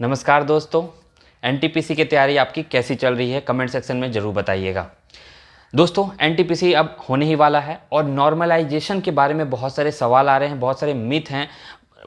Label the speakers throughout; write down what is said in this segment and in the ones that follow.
Speaker 1: नमस्कार दोस्तों, एनटीपीसी की तैयारी आपकी कैसी चल रही है कमेंट सेक्शन में ज़रूर बताइएगा। दोस्तों एनटीपीसी अब होने ही वाला है और नॉर्मलाइजेशन के बारे में बहुत सारे सवाल आ रहे हैं, बहुत सारे मिथ हैं,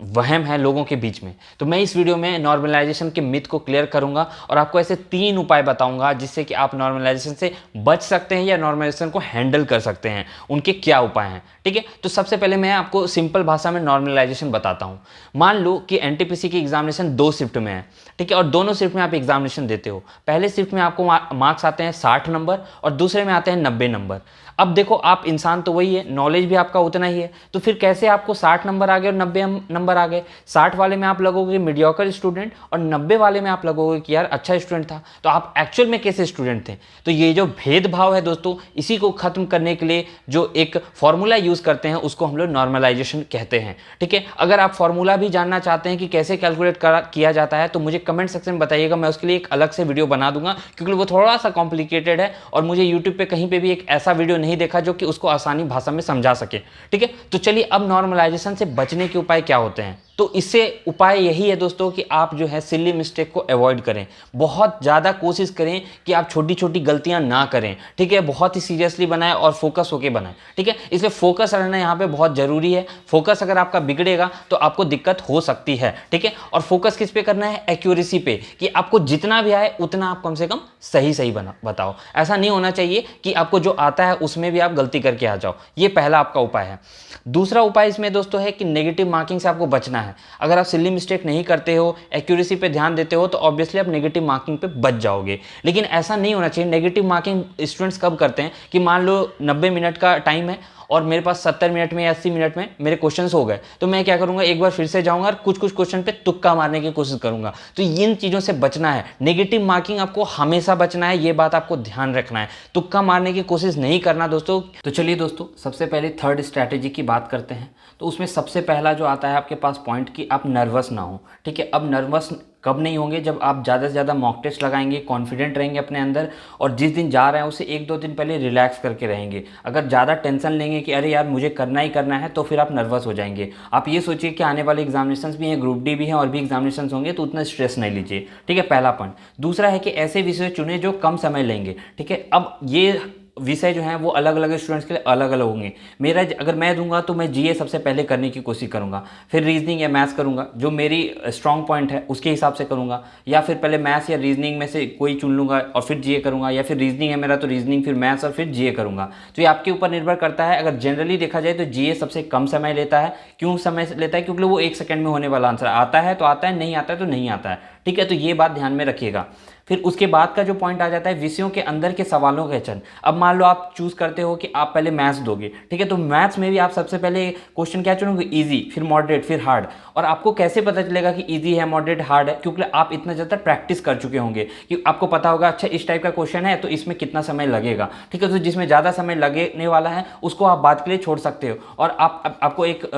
Speaker 1: वहम है लोगों के बीच में। तो मैं इस वीडियो में नॉर्मलाइजेशन के मिथ को क्लियर करूंगा और आपको ऐसे 3 उपाय बताऊंगा जिससे कि आप नॉर्मलाइजेशन से बच सकते हैं या नॉर्मलाइजेशन को हैंडल कर सकते हैं। उनके क्या उपाय हैं, ठीक है। तो सबसे पहले मैं आपको सिंपल भाषा में नॉर्मलाइजेशन बताता हूं। मान लो कि एनटीपीसी की एग्जामिनेशन 2 शिफ्ट में है, ठीक है, और दोनों शिफ्ट में आप एग्जामिनेशन देते हो। पहले शिफ्ट में आपको मार्क्स आते हैं 60 नंबर और दूसरे में आते हैं 90 नंबर। अब देखो, आप इंसान तो वही है, नॉलेज भी आपका उतना ही है, तो फिर कैसे आपको 60 नंबर आ गए और 90 नंबर आ गए। 60 वाले में आप लगोगे मीडियोकर स्टूडेंट और 90 वाले में आप लगोगे कि यार अच्छा स्टूडेंट था। तो आप एक्चुअल में कैसे स्टूडेंट थे? तो ये जो भेदभाव है दोस्तों, इसी को खत्म करने के लिए जो एक फॉर्मूला यूज करते हैं उसको हम लोग नॉर्मलाइजेशन कहते हैं, ठीक है। अगर आप फॉर्मूला भी जानना चाहते हैं कि कैसे कैलकुलेट किया जाता है तो मुझे कमेंट सेक्शन में बताइएगा, मैं उसके लिए एक अलग से वीडियो बना दूंगा, क्योंकि वो थोड़ा सा कॉम्प्लिकेटेड है और मुझे यूट्यूब पे कहीं पे भी एक ऐसा वीडियो नहीं देखा जो कि उसको आसानी भाषा में समझा सके, ठीक है। तो चलिए, अब नॉर्मलाइजेशन से बचने के उपाय क्या होते हैं। तो इससे उपाय यही है दोस्तों कि आप जो है सिली मिस्टेक को अवॉइड करें। बहुत ज़्यादा कोशिश करें कि आप छोटी छोटी गलतियां ना करें, ठीक है। बहुत ही सीरियसली बनाएं और फोकस होके बनाएं, ठीक है। इसलिए फोकस रहना यहाँ पे बहुत ज़रूरी है। फोकस अगर आपका बिगड़ेगा तो आपको दिक्कत हो सकती है, ठीक है। और फोकस किस पे करना है? एक्यूरेसी पे, कि आपको जितना भी आए उतना आप कम से कम सही सही बताओ। ऐसा नहीं होना चाहिए कि आपको जो आता है उसमें भी आप गलती करके आ जाओ। ये पहला आपका उपाय है। दूसरा उपाय इसमें दोस्तों है कि नेगेटिव मार्किंग से आपको बचना है। अगर आप सिली मिस्टेक नहीं करते हो, एक्यूरेसी पे ध्यान देते हो, तो ऑब्वियसली आप नेगेटिव मार्किंग पे बच जाओगे। लेकिन ऐसा नहीं होना चाहिए। नेगेटिव मार्किंग स्टूडेंट्स कब करते हैं कि मान लो 90 मिनट का टाइम है और मेरे पास 70 मिनट में या 80 मिनट में मेरे क्वेश्चंस हो गए, तो मैं क्या करूंगा, एक बार फिर से जाऊंगा और कुछ कुछ क्वेश्चन पे तुक्का मारने की कोशिश करूंगा। तो इन चीज़ों से बचना है। नेगेटिव मार्किंग आपको हमेशा बचना है, ये बात आपको ध्यान रखना है। तुक्का मारने की कोशिश नहीं करना दोस्तों। तो चलिए दोस्तों, सबसे पहले थर्ड स्ट्रैटेजी की बात करते हैं। तो उसमें सबसे पहला जो आता है आपके पास पॉइंट कि आप नर्वस ना हो, ठीक है। अब नर्वस कब नहीं होंगे? जब आप ज़्यादा से ज़्यादा मॉक टेस्ट लगाएंगे, कॉन्फिडेंट रहेंगे अपने अंदर, और जिस दिन जा रहे हैं उसे 1-2 दिन पहले रिलैक्स करके रहेंगे। अगर ज़्यादा टेंशन लेंगे कि अरे यार मुझे करना ही करना है, तो फिर आप नर्वस हो जाएंगे। आप ये सोचिए कि आने वाले एग्जामिनेशंस भी हैं, ग्रुप डी भी हैं और भी एग्जामिनेशंस होंगे, तो उतना स्ट्रेस नहीं लीजिए, ठीक है। पहला पॉइंट। दूसरा है कि ऐसे विषय चुने जो कम समय लेंगे, ठीक है। अब ये विषय जो हैं वो अलग अलग स्टूडेंट्स के लिए अलग अलग होंगे। मेरा अगर मैं दूंगा तो मैं जीए सबसे पहले करने की कोशिश करूंगा, फिर रीजनिंग या मैथ्स करूंगा, जो मेरी स्ट्रॉन्ग पॉइंट है उसके हिसाब से करूंगा, या फिर पहले मैथ्स या रीजनिंग में से कोई चुन लूंगा और फिर जीए करूंगा, या फिर रीजनिंग है मेरा तो रीजनिंग फिर मैथ्स और फिर जीए करूंगा। तो ये आपके ऊपर निर्भर करता है। अगर जनरली देखा जाए तो जीए सबसे कम समय लेता है। क्यों समय लेता है? क्योंकि वो 1 सेकंड में होने वाला आंसर आता है तो आता है, नहीं आता है तो नहीं आता है, ठीक है। तो ये बात ध्यान में रखिएगा। फिर उसके बाद का जो पॉइंट आ जाता है विषयों के अंदर के सवालों का चयन। अब मान लो आप चूज करते हो कि आप पहले मैथ्स दोगे, ठीक है, तो मैथ्स में भी आप सबसे पहले क्वेश्चन क्या चुनोगे? इजी, फिर मॉडरेट, फिर हार्ड। और आपको कैसे पता चलेगा कि इजी है, मॉडरेट, हार्ड है? क्योंकि आप इतना ज़्यादा प्रैक्टिस कर चुके होंगे कि आपको पता होगा अच्छा इस टाइप का क्वेश्चन है तो इसमें कितना समय लगेगा, ठीक है। तो जिसमें ज़्यादा समय लगने वाला है उसको आप बाद के लिए छोड़ सकते हो, और आपको एक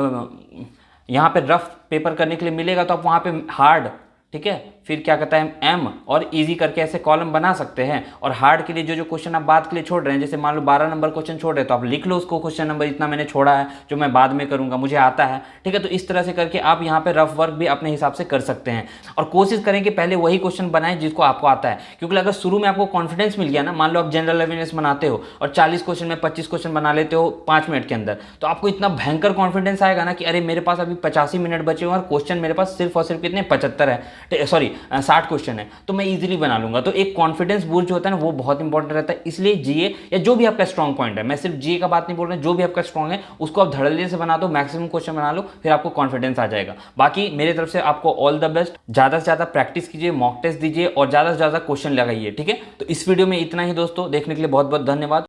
Speaker 1: यहाँ पे रफ पेपर करने के लिए मिलेगा तो आप वहाँ पे हार्ड, ठीक है, फिर क्या कहता है एम और इजी करके ऐसे कॉलम बना सकते हैं। और हार्ड के लिए जो जो क्वेश्चन आप बाद के लिए छोड़ रहे हैं, जैसे मान लो 12 नंबर क्वेश्चन छोड़ रहे हैं, तो आप लिख लो उसको, क्वेश्चन नंबर इतना मैंने छोड़ा है जो मैं बाद में करूंगा, मुझे आता है, ठीक है। तो इस तरह से करके आप यहाँ पे रफ वर्क भी अपने हिसाब से कर सकते हैं। और कोशिश करें कि पहले वही क्वेश्चन बनाएं जिसको आपको आता है, क्योंकि अगर शुरू में आपको कॉन्फिडेंस मिल गया ना, मान लो आप जनरल अवेयरनेस बनाते हो और 40 क्वेश्चन में 25 क्वेश्चन बना लेते हो 5 मिनट के अंदर, तो आपको इतना भयंकर कॉन्फिडेंस आएगा ना कि अरे मेरे पास अभी 85 मिनट बचे हुए और क्वेश्चन मेरे पास सिर्फ और सिर्फ कितने 75 है, सॉरी 60 क्वेश्चन है, तो मैं इजीली बना लूंगा। तो एक कॉन्फिडेंस बूस्ट जो होता है ना वो बहुत इंपॉर्टेंट रहता है। इसलिए जीए या जो भी आपका स्ट्रॉन्ग पॉइंट है, मैं सिर्फ जीए का बात नहीं बोल रहा, जो भी आपका स्ट्रॉन्ग है उसको आप धड़ल्ले से बना दो, मैक्सिमम क्वेश्चन बना लो, फिर आपको कॉन्फिडेंस आ जाएगा। बाकी मेरे तरफ से आपको ऑल द बेस्ट। ज्यादा से ज्यादा प्रैक्टिस कीजिए, मॉक टेस्ट दीजिए और ज्यादा से ज्यादा क्वेश्चन लगाइए, ठीक है। तो इस वीडियो में इतना ही दोस्तों, देखने के लिए बहुत बहुत धन्यवाद।